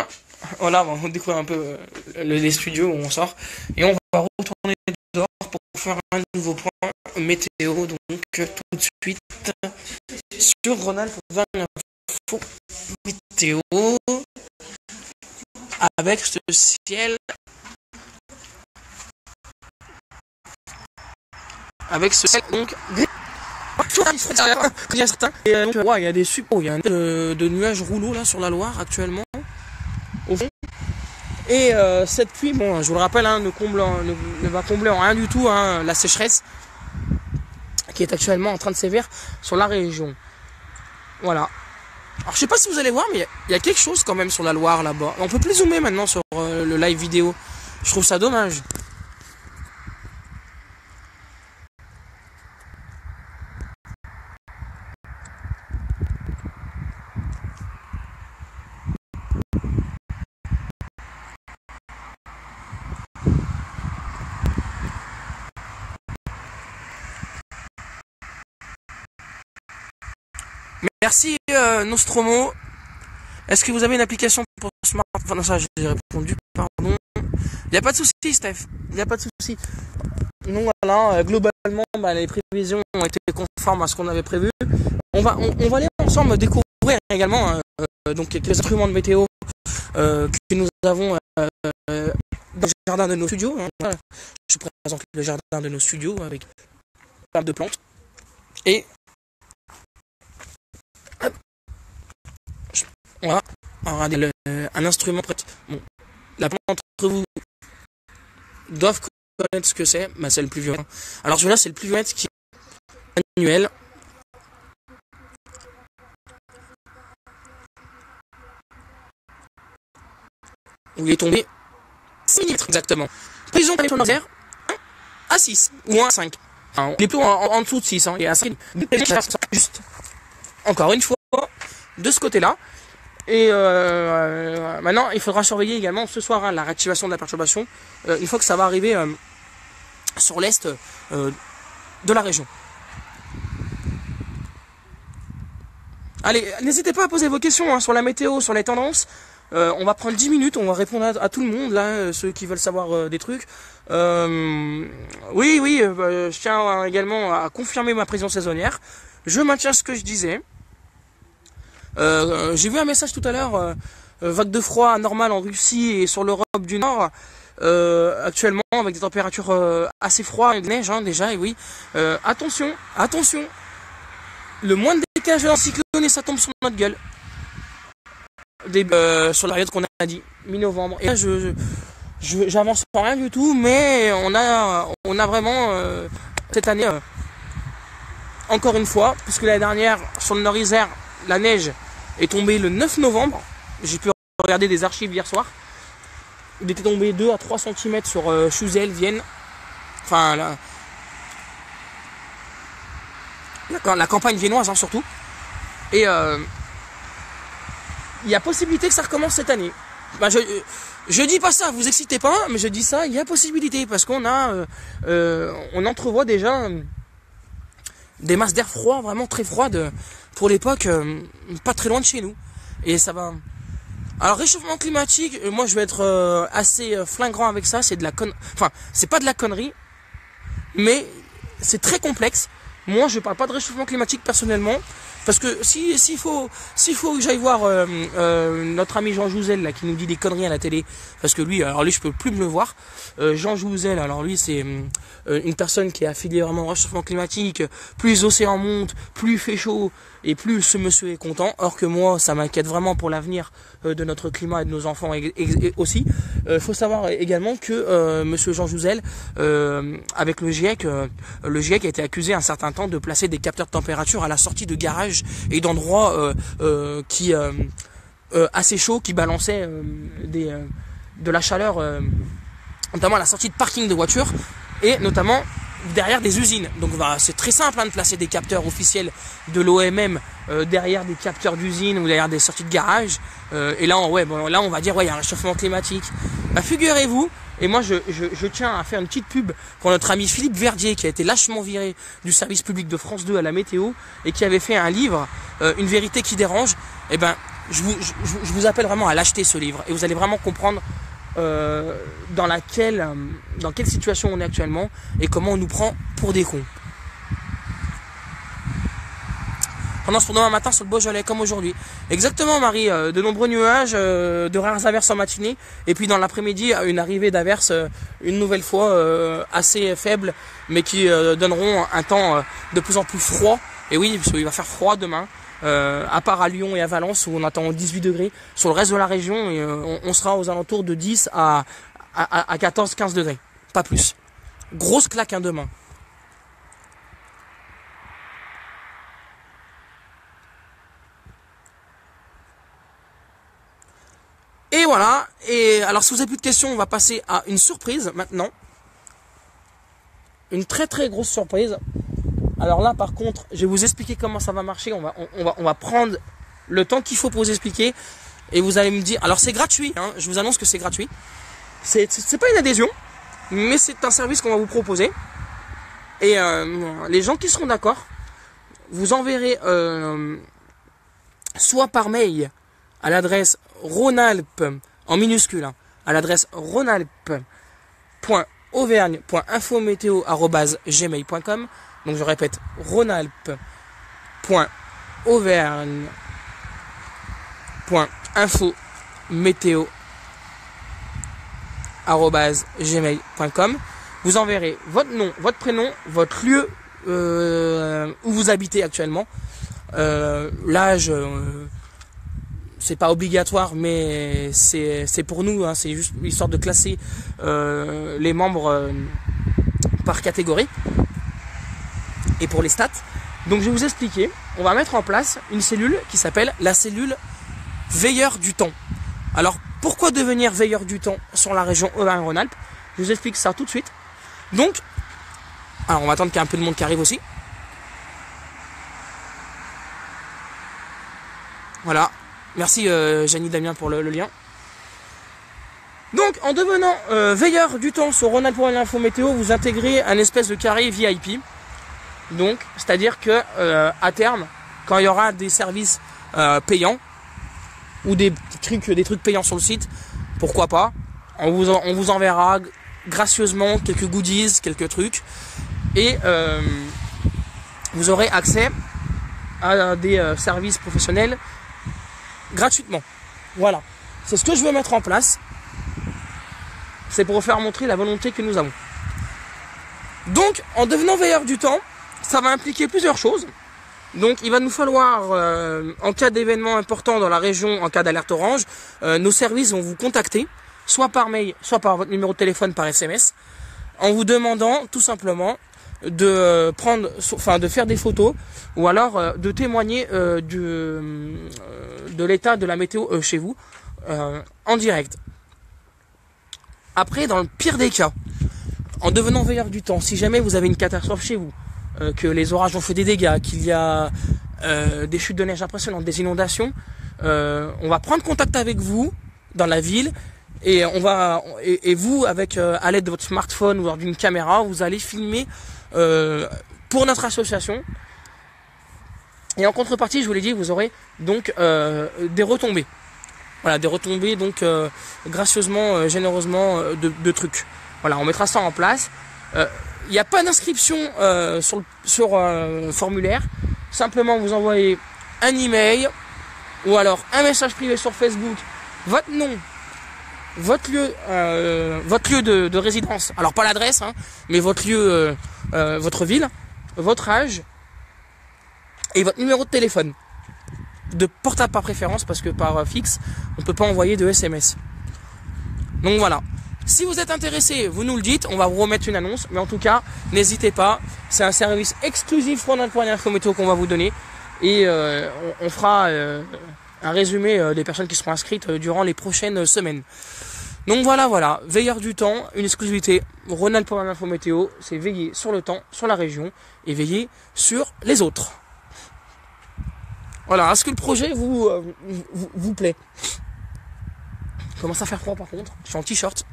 Voilà, on va découvrir un peu les studios où on sort. Et on va retourner dehors pour faire un nouveau point météo. Donc tout de suite sur Rhône-Alpes Auvergne Info Météo. Avec ce ciel. Avec ce ciel donc. Il y a certains. Et donc, il y a des il y a de nuages rouleaux là sur la Loire actuellement. Au fond. Et cette pluie, bon, je vous le rappelle, hein, ne va combler en rien du tout, hein, la sécheresse qui est actuellement en train de sévir sur la région. Voilà. Alors je sais pas si vous allez voir, mais il y a quelque chose quand même sur la Loire là-bas. On peut plus zoomer maintenant sur le live vidéo. Je trouve ça dommage. Merci Nostromo. Est-ce que vous avez une application pour smartphone? Non, ça j'ai répondu, pardon. Il n'y a pas de souci, Steph. Il n'y a pas de souci. Donc voilà, globalement, les prévisions ont été conformes à ce qu'on avait prévu. On va aller ensemble découvrir également donc quelques instruments de météo que nous avons dans le jardin de nos studios. Voilà. Je vous présente le jardin de nos studios avec pas mal de plantes. Et voilà, un instrument prêt. Bon, la plupart d'entre vous doivent connaître ce que c'est, c'est le plus vieux. Alors celui-là, c'est le plus vieux qui est annuel. Où il est tombé 6 mm exactement. Prévision de la 1 à 6 ou 1 à 5. Enfin, il est plutôt en dessous de 6, hein, il est à 5. Juste, encore une fois, de ce côté-là. Et maintenant, il faudra surveiller également ce soir la réactivation de la perturbation. Une fois que ça va arriver sur l'est de la région. Allez, n'hésitez pas à poser vos questions sur la météo, sur les tendances. On va prendre 10 minutes, on va répondre à tout le monde, là, ceux qui veulent savoir des trucs. Oui, je tiens également à confirmer ma présence saisonnière. Je maintiens ce que je disais. J'ai vu un message tout à l'heure, vague de froid anormale en Russie et sur l'Europe du Nord. Actuellement avec des températures assez froides, et de neige déjà, et oui. Attention, le moindre décalage d'un cyclone et ça tombe sur notre gueule. Sur la période qu'on a dit, mi-novembre. Et là, j'avance pas rien du tout, mais on a vraiment cette année, encore une fois, puisque l'année dernière, sur le Nord-Isère, la neige est tombée le 9 novembre. J'ai pu regarder des archives hier soir. Il était tombé 2 à 3 cm sur Chuzel, Vienne. Enfin, la campagne viennoise, surtout. Et il y a possibilité que ça recommence cette année. Bah, je dis pas ça, vous excitez pas, mais je dis ça, il y a possibilité, parce qu'on on entrevoit déjà des masses d'air froid, vraiment très froides, pour l'époque, pas très loin de chez nous. Et ça va... Alors, réchauffement climatique, moi je vais être assez flingrant avec ça, c'est de la connerie. Enfin, c'est pas de la connerie, mais c'est très complexe. Moi, je parle pas de réchauffement climatique personnellement, parce que s'il faut que j'aille voir notre ami Jean Jouzel là qui nous dit des conneries à la télé, parce que lui je peux plus me le voir. Jean Jouzel, alors lui c'est une personne qui est affiliée vraiment au réchauffement climatique. Plus les océans montent, plus il fait chaud et plus ce monsieur est content. Or que moi, ça m'inquiète vraiment pour l'avenir de notre climat et de nos enfants et aussi. Faut savoir également que monsieur Jean Jouzel, avec le GIEC a été accusé un certain temps de placer des capteurs de température à la sortie de garages et d'endroits qui assez chauds, qui balançaient de la chaleur, notamment à la sortie de parking de voitures et notamment derrière des usines. Donc c'est très simple de placer des capteurs officiels de l'OMM derrière des capteurs d'usines ou derrière des sorties de garage. Et là, on va dire il y a un réchauffement climatique. Figurez-vous, et moi je tiens à faire une petite pub pour notre ami Philippe Verdier qui a été lâchement viré du service public de France 2 à la météo et qui avait fait un livre, Une vérité qui dérange. Je vous appelle vraiment à l'acheter ce livre et vous allez vraiment comprendre dans quelle situation on est actuellement et comment on nous prend pour des cons. Tendance pour demain matin sur le Beaujolais comme aujourd'hui. Exactement Marie, de nombreux nuages, de rares averses en matinée et puis dans l'après-midi une arrivée d'averses une nouvelle fois assez faible mais qui donneront un temps de plus en plus froid. Et oui, parce qu'il va faire froid demain. À part à Lyon et à Valence où on attend 18 degrés, sur le reste de la région on sera aux alentours de 10 à 14-15 degrés, pas plus. Grosse claque demain. Et voilà, et alors si vous avez plus de questions, on va passer à une surprise maintenant. Une très très grosse surprise. Alors là, par contre, je vais vous expliquer comment ça va marcher. On va prendre le temps qu'il faut pour vous expliquer. Et vous allez me dire... Alors, c'est gratuit. Je vous annonce que c'est gratuit. C'est pas une adhésion, mais c'est un service qu'on va vous proposer. Et les gens qui seront d'accord, vous enverrez soit par mail à l'adresse Rhône-Alpes, en minuscule, à l'adresse rhône-alpes.auvergne.infométéo@gmail.com. Donc je répète, rhône-alpes.auvergne.infométéo@gmail.com. Vous enverrez votre nom, votre prénom, votre lieu où vous habitez actuellement, l'âge, c'est pas obligatoire, mais c'est pour nous, c'est juste histoire de classer les membres par catégorie. Et pour les stats, donc je vais vous expliquer, on va mettre en place une cellule qui s'appelle la cellule veilleur du temps. Alors pourquoi devenir veilleur du temps sur la région Auvergne-Rhône-Alpes? Je vous explique ça tout de suite. Donc, alors on va attendre qu'il y ait un peu de monde qui arrive aussi. Voilà, merci Janie Damien pour le lien. Donc en devenant veilleur du temps sur Rhône-Alpes Info vous intégrez un espèce de carré VIP. Donc, c'est-à-dire que à terme, quand il y aura des services payants, ou des trucs payants sur le site, pourquoi pas. On vous enverra gracieusement quelques goodies, quelques trucs, et vous aurez accès à des services professionnels gratuitement. Voilà, c'est ce que je veux mettre en place. C'est pour vous faire montrer la volonté que nous avons. Donc, en devenant veilleur du temps, ça va impliquer plusieurs choses. Donc, il va nous falloir, en cas d'événement important dans la région, en cas d'alerte orange, nos services vont vous contacter, soit par mail, soit par votre numéro de téléphone, par SMS, en vous demandant tout simplement de faire des photos, ou alors de témoigner de l'état de la météo chez vous, en direct. Après, dans le pire des cas, en devenant veilleur du temps, si jamais vous avez une catastrophe chez vous, que les orages ont fait des dégâts, qu'il y a des chutes de neige impressionnantes, des inondations, on va prendre contact avec vous dans la ville, et vous, avec à l'aide de votre smartphone ou d'une caméra, vous allez filmer pour notre association. Et en contrepartie, je vous l'ai dit, vous aurez donc des retombées. Voilà, des retombées donc gracieusement, généreusement de trucs. Voilà, on mettra ça en place. Il n'y a pas d'inscription sur formulaire. Simplement, vous envoyez un email ou alors un message privé sur Facebook, votre nom, votre lieu de résidence. Alors pas l'adresse, hein, mais votre lieu, votre ville, votre âge et votre numéro de téléphone. De portable par préférence, parce que par fixe, on ne peut pas envoyer de SMS. Donc voilà. Si vous êtes intéressé, vous nous le dites, on va vous remettre une annonce. Mais en tout cas, n'hésitez pas. C'est un service exclusif Rhône-Alpes Météo qu'on va vous donner. Et on fera un résumé des personnes qui seront inscrites durant les prochaines semaines. Donc voilà. Veilleur du temps, une exclusivité Rhône-Alpes Météo. C'est veiller sur le temps, sur la région et veiller sur les autres. Voilà, est-ce que le projet vous plaît? Il commence à faire froid par contre, je suis en t-shirt.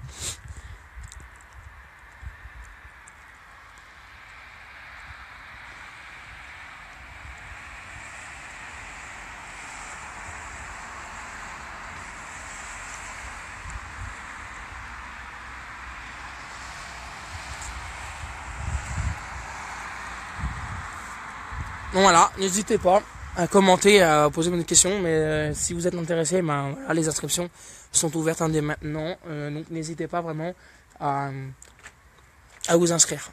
Donc voilà, n'hésitez pas à commenter, à poser des questions, mais si vous êtes intéressé, voilà, les inscriptions sont ouvertes dès maintenant, donc n'hésitez pas vraiment à vous inscrire.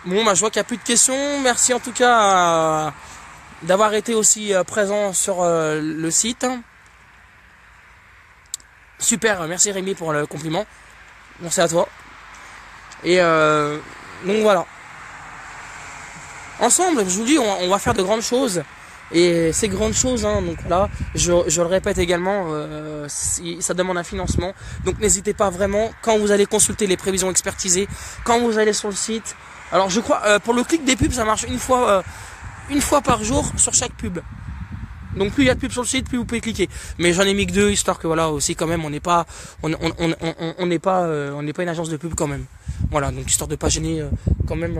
Bon, je vois qu'il n'y a plus de questions. Merci en tout cas d'avoir été aussi présent sur le site. Super, merci Rémi pour le compliment. Merci à toi. Et donc voilà. Ensemble, je vous dis, on va faire de grandes choses. Et ces grandes choses, donc là, je le répète également, ça demande un financement. Donc n'hésitez pas vraiment, quand vous allez consulter les prévisions expertisées, quand vous allez sur le site. Alors je crois, pour le clic des pubs, ça marche une fois par jour sur chaque pub. Donc plus il y a de pubs sur le site, plus vous pouvez cliquer. Mais j'en ai mis que 2, histoire que voilà aussi quand même, on n'est pas une agence de pub quand même. Voilà, donc histoire de pas gêner quand même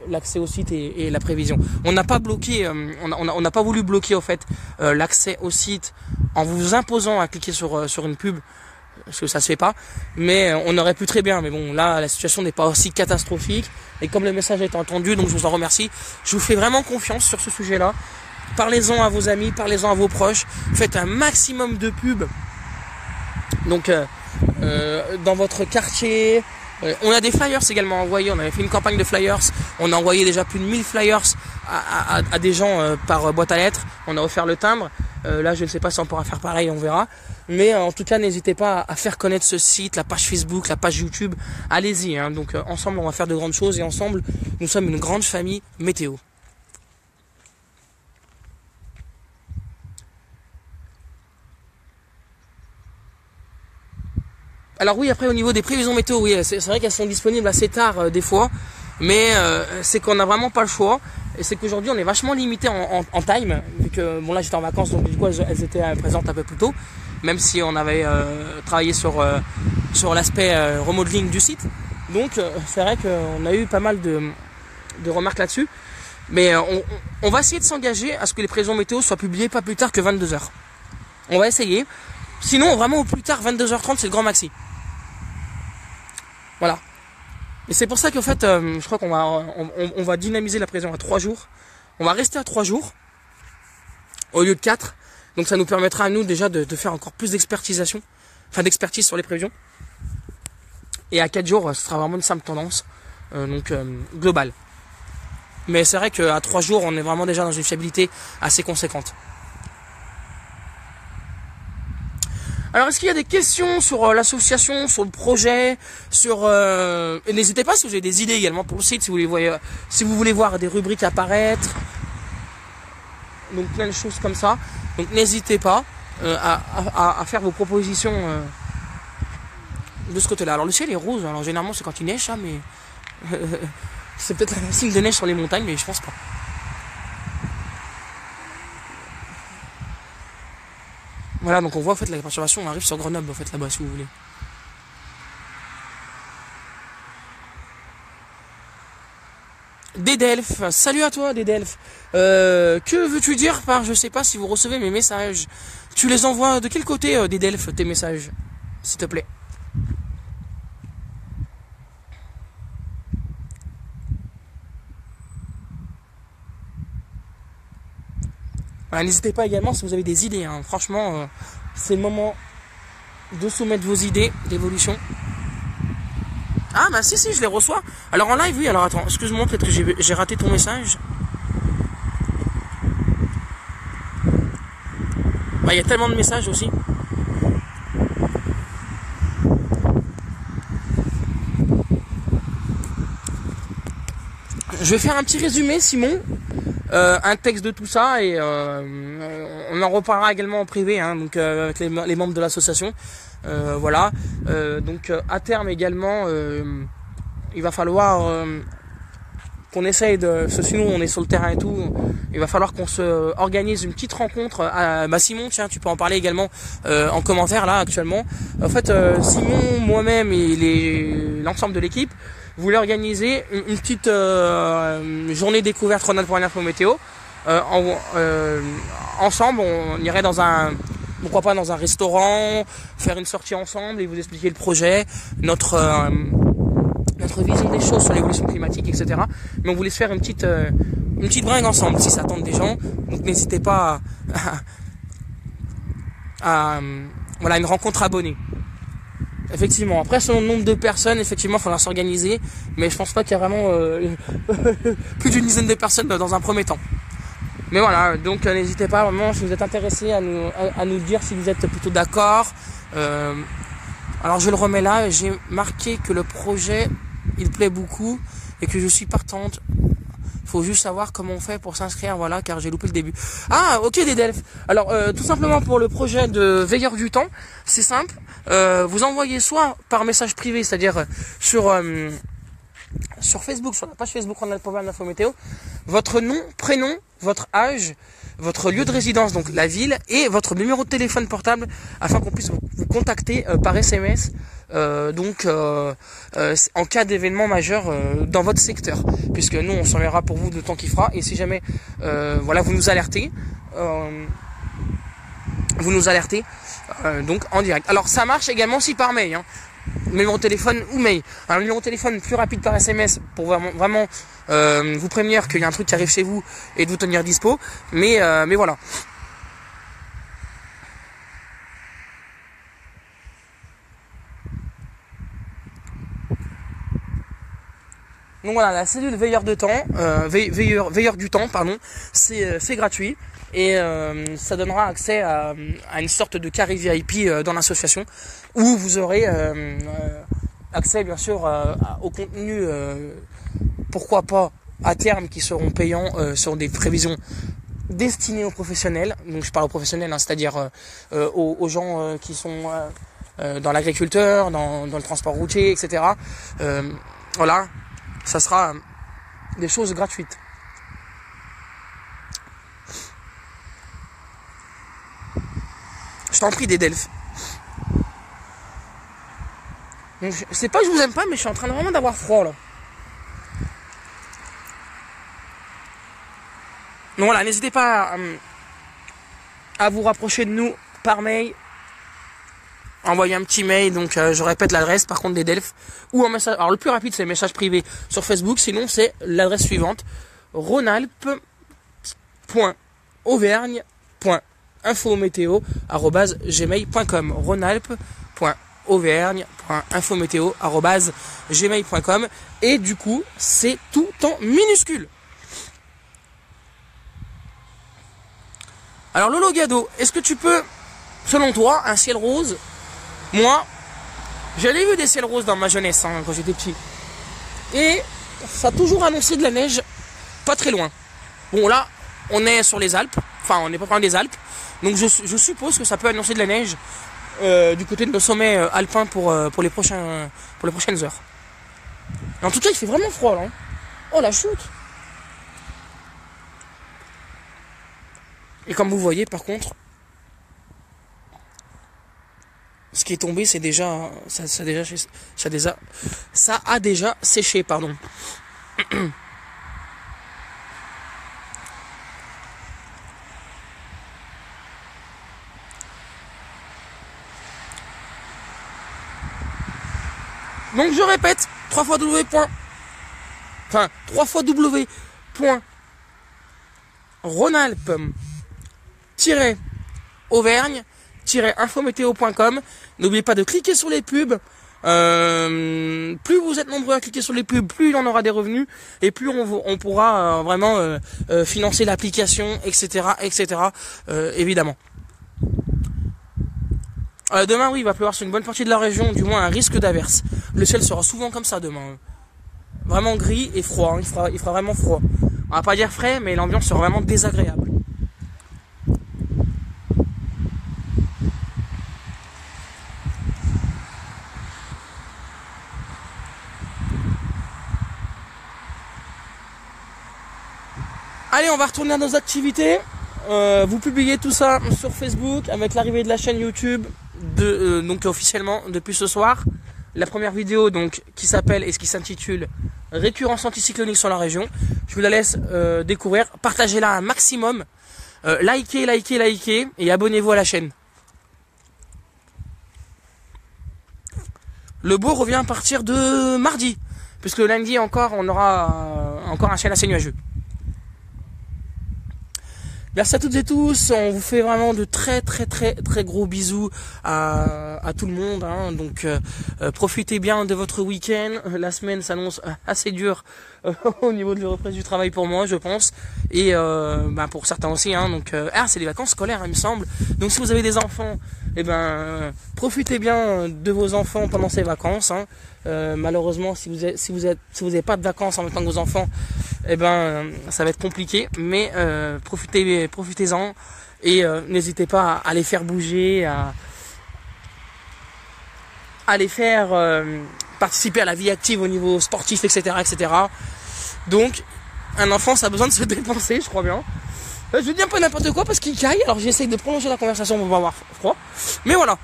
l'accès au site et la prévision. On n'a pas bloqué, on n'a pas voulu bloquer au fait l'accès au site en vous imposant à cliquer sur une pub, parce que ça se fait pas. Mais on aurait pu très bien. Mais bon, là la situation n'est pas aussi catastrophique. Et comme le message a été entendu, donc je vous en remercie. Je vous fais vraiment confiance sur ce sujet-là. Parlez-en à vos amis, parlez-en à vos proches. Faites un maximum de pubs. Donc dans votre quartier. On a des flyers également envoyés, on avait fait une campagne de flyers, on a envoyé déjà plus de 1000 flyers à des gens par boîte à lettres, on a offert le timbre, là je ne sais pas si on pourra faire pareil, on verra, mais en tout cas n'hésitez pas à faire connaître ce site, la page Facebook, la page YouTube, allez-y, donc ensemble on va faire de grandes choses et ensemble nous sommes une grande famille météo. Alors oui, après au niveau des prévisions météo, oui, c'est vrai qu'elles sont disponibles assez tard des fois, mais c'est qu'on n'a vraiment pas le choix, et c'est qu'aujourd'hui on est vachement limité en time, vu que bon là j'étais en vacances, donc du coup elles étaient présentes un peu plus tôt, même si on avait travaillé sur l'aspect remodeling du site. Donc c'est vrai qu'on a eu pas mal de remarques là-dessus, Mais on va essayer de s'engager à ce que les prévisions météo soient publiées pas plus tard que 22h. On va essayer. Sinon, vraiment au plus tard, 22h30, c'est le grand maxi. Voilà. Et c'est pour ça qu'en fait, je crois on va dynamiser la prévision à 3 jours. On va rester à 3 jours au lieu de 4. Donc ça nous permettra à nous déjà de faire encore plus d'expertise sur les prévisions. Et à 4 jours, ce sera vraiment une simple tendance, globale. Mais c'est vrai qu'à 3 jours, on est vraiment déjà dans une fiabilité assez conséquente. Alors, est-ce qu'il y a des questions sur l'association, sur le projet, et n'hésitez pas si vous avez des idées également pour le site, si vous voulez voir des rubriques apparaître, donc plein de choses comme ça. Donc n'hésitez pas à faire vos propositions de ce côté-là. Alors le ciel est rose, alors généralement c'est quand il neige, ça, mais c'est peut-être un signe de neige sur les montagnes, mais je pense pas. Voilà, donc on voit en fait la perturbation, on arrive sur Grenoble en fait là-bas si vous voulez. Dédelph, salut à toi Dédelph. Que veux-tu dire par je sais pas si vous recevez mes messages? Tu les envoies de quel côté Dédelph, tes messages, s'il te plaît? Voilà, n'hésitez pas également si vous avez des idées, hein. Franchement, c'est le moment de soumettre vos idées d'évolution. Ah bah si, je les reçois. Alors en live, oui, alors attends, excuse-moi, peut-être que j'ai raté ton message. Bah il y a tellement de messages aussi. Je vais faire un petit résumé, Simon. Un texte de tout ça et on en reparlera également en privé, hein, donc avec les membres de l'association. Voilà. Donc à terme également, il va falloir qu'on essaye sinon on est sur le terrain et tout, il va falloir qu'on se organise une petite rencontre. Simon, tiens, tu peux en parler également en commentaire là actuellement. En fait, Simon, moi-même et l'ensemble de l'équipe voulait organiser une petite journée découverte Rhône-Alpes pour l'info météo. Ensemble, on irait pourquoi pas dans un restaurant, faire une sortie ensemble et vous expliquer le projet, notre vision des choses sur l'évolution climatique, etc. Mais on voulait se faire une petite bringue ensemble, si ça tente des gens. Donc n'hésitez pas voilà, une rencontre abonnée. Effectivement, après selon le nombre de personnes, effectivement, il faudra s'organiser, mais je pense pas qu'il y a vraiment plus d'une dizaine de personnes dans un premier temps. Mais voilà, donc n'hésitez pas vraiment, si vous êtes intéressés à nous dire si vous êtes plutôt d'accord. Alors je le remets là, j'ai marqué que le projet, il plaît beaucoup et que je suis partante. Faut juste savoir comment on fait pour s'inscrire, voilà, car j'ai loupé le début. Ah, ok, Dédelph. Alors, tout simplement pour le projet de Veilleur du Temps, c'est simple. Vous envoyez soit par message privé, c'est-à-dire sur Facebook, sur la page Facebook Rhône-Alpes Info Météo, votre nom, prénom, votre âge, votre lieu de résidence, donc la ville, et votre numéro de téléphone portable, afin qu'on puisse vous contacter par SMS, en cas d'événement majeur dans votre secteur, puisque nous on s'enverra pour vous le temps qu'il fera, et si jamais voilà, vous nous alertez, donc en direct. Alors ça marche également aussi par mail, hein. Numéro de téléphone ou mail. Un numéro de téléphone plus rapide par SMS pour vraiment vous prévenir qu'il y a un truc qui arrive chez vous et de vous tenir dispo. Mais voilà. Donc voilà, la cellule veilleur du temps, pardon, c'est gratuit et ça donnera accès à une sorte de carré VIP dans l'association où vous aurez accès bien sûr au contenu, pourquoi pas à terme, qui seront payants sur des prévisions destinées aux professionnels. Donc je parle aux professionnels, hein, c'est-à-dire aux gens qui sont dans l'agriculteur, dans le transport routier, etc. Voilà. Ça sera des choses gratuites. Je t'en prie, Dédelph. C'est pas que je vous aime pas, mais je suis en train vraiment d'avoir froid là. Donc voilà, n'hésitez pas à vous rapprocher de nous par mail. Envoyez un petit mail, donc je répète l'adresse par contre des Delphes, ou un message. Alors le plus rapide c'est le message privé sur Facebook, sinon c'est l'adresse suivante: ronalp.auvergne.infométéo@gmail.com, ronalp.auvergne.infométéo@gmail.com. Et du coup c'est tout en minuscule. Alors Lolo Gado, est-ce que tu peux, selon toi, un ciel rose? Moi, j'avais vu des ciels roses dans ma jeunesse, hein, quand j'étais petit. Et ça a toujours annoncé de la neige pas très loin. Bon là, on est sur les Alpes, enfin on n'est pas loin des Alpes. Donc je suppose que ça peut annoncer de la neige du côté de nos sommets alpins pour les prochaines heures. Et en tout cas, il fait vraiment froid là. Hein. Oh la chute! Et comme vous voyez, par contre, ce qui est tombé, c'est déjà, ça a déjà séché, pardon. Donc je répète, 3 fois www.ronalp-auvergne-infométéo.com. N'oubliez pas de cliquer sur les pubs. Plus vous êtes nombreux à cliquer sur les pubs, plus il en aura des revenus et plus on pourra vraiment financer l'application, etc., évidemment. Demain, oui, il va pleuvoir sur une bonne partie de la région, du moins un risque d'averse. Le ciel sera souvent comme ça demain. Vraiment gris et froid, hein. Il fera vraiment froid. On va pas dire frais, mais l'ambiance sera vraiment désagréable. Allez, on va retourner à nos activités. Vous publiez tout ça sur Facebook avec l'arrivée de la chaîne YouTube donc officiellement depuis ce soir. La première vidéo donc qui s'appelle et ce qui s'intitule Récurrence anticyclonique sur la région. Je vous la laisse découvrir. Partagez-la un maximum. Likez et abonnez-vous à la chaîne. Le beau revient à partir de mardi, puisque lundi encore on aura encore un ciel assez nuageux. Merci à toutes et tous, on vous fait vraiment de très gros bisous à tout le monde, hein. Donc profitez bien de votre week-end. La semaine s'annonce assez dure au niveau de la reprise du travail pour moi, je pense, et pour certains aussi, hein. Donc c'est les vacances scolaires, il me semble. Donc si vous avez des enfants, profitez bien de vos enfants pendant ces vacances, hein. Malheureusement, si vous n'avez pas de vacances en même temps que vos enfants, ça va être compliqué, mais profitez-en et n'hésitez pas à les faire bouger, à les faire participer à la vie active au niveau sportif, etc. Donc, un enfant, ça a besoin de se dépenser, je crois bien. Je dis un peu n'importe quoi parce qu'il caille, alors j'essaye de prolonger la conversation pour pas avoir froid. Mais voilà.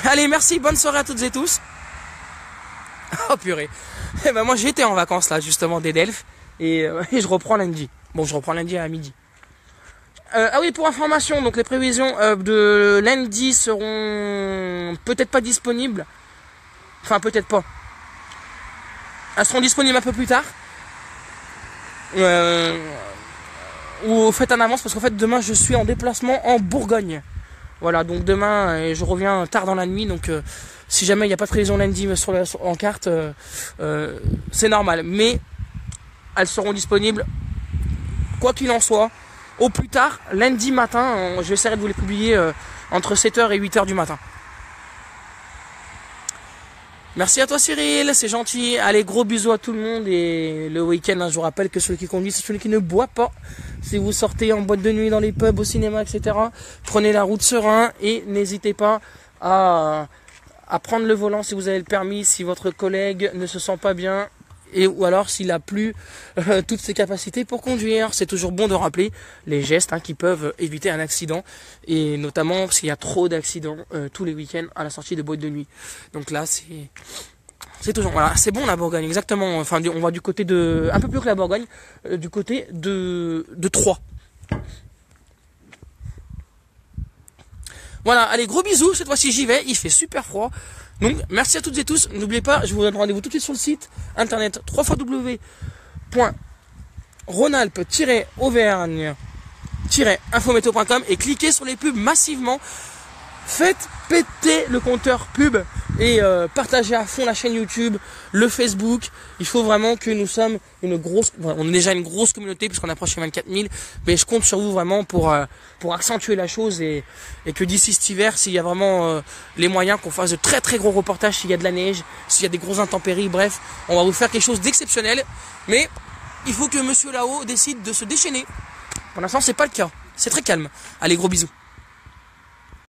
Allez, merci, bonne soirée à toutes et tous. Oh purée. Moi j'étais en vacances là justement des Delphes et je reprends lundi. Bon, je reprends lundi à midi. Oui, pour information, donc les prévisions de lundi seront peut-être pas disponibles. Enfin, peut-être pas. Elles seront disponibles un peu plus tard. Ou faites en avance parce qu'en fait demain je suis en déplacement en Bourgogne. Voilà, donc demain je reviens tard dans la nuit, donc si jamais il n'y a pas de prévision lundi en carte, c'est normal. Mais elles seront disponibles, quoi qu'il en soit, au plus tard, lundi matin. Je vais essayer de vous les publier entre 7h et 8h du matin. Merci à toi Cyril, c'est gentil. Allez, gros bisous à tout le monde. Et le week-end, je vous rappelle que celui qui conduit, c'est celui qui ne boit pas. Si vous sortez en boîte de nuit, dans les pubs, au cinéma, etc., prenez la route serein et n'hésitez pas à prendre le volant si vous avez le permis, si votre collègue ne se sent pas bien, ou alors s'il a plus toutes ses capacités pour conduire. C'est toujours bon de rappeler les gestes qui peuvent éviter un accident, et notamment s'il y a trop d'accidents tous les week-ends à la sortie de boîte de nuit. Donc là, C'est toujours, voilà, c'est bon la Bourgogne, exactement. Enfin, on va du côté de, un peu plus que la Bourgogne, du côté de Troyes. Voilà, allez, gros bisous, cette fois-ci j'y vais, il fait super froid. Donc, merci à toutes et tous. N'oubliez pas, je vous donne rendez-vous tout de suite sur le site internet www.ronalp-auvergne-infométéo.com et cliquez sur les pubs massivement. Faites péter le compteur pub et partagez à fond la chaîne YouTube, le Facebook. Il faut vraiment que nous sommes on est déjà une grosse communauté puisqu'on approche les 24 000, mais je compte sur vous vraiment pour accentuer la chose et que d'ici cet hiver, s'il y a vraiment les moyens, qu'on fasse de très très gros reportages, s'il y a de la neige, s'il y a des grosses intempéries, bref, on va vous faire quelque chose d'exceptionnel, mais il faut que monsieur là-haut décide de se déchaîner. Pour l'instant, c'est pas le cas, c'est très calme. Allez, gros bisous.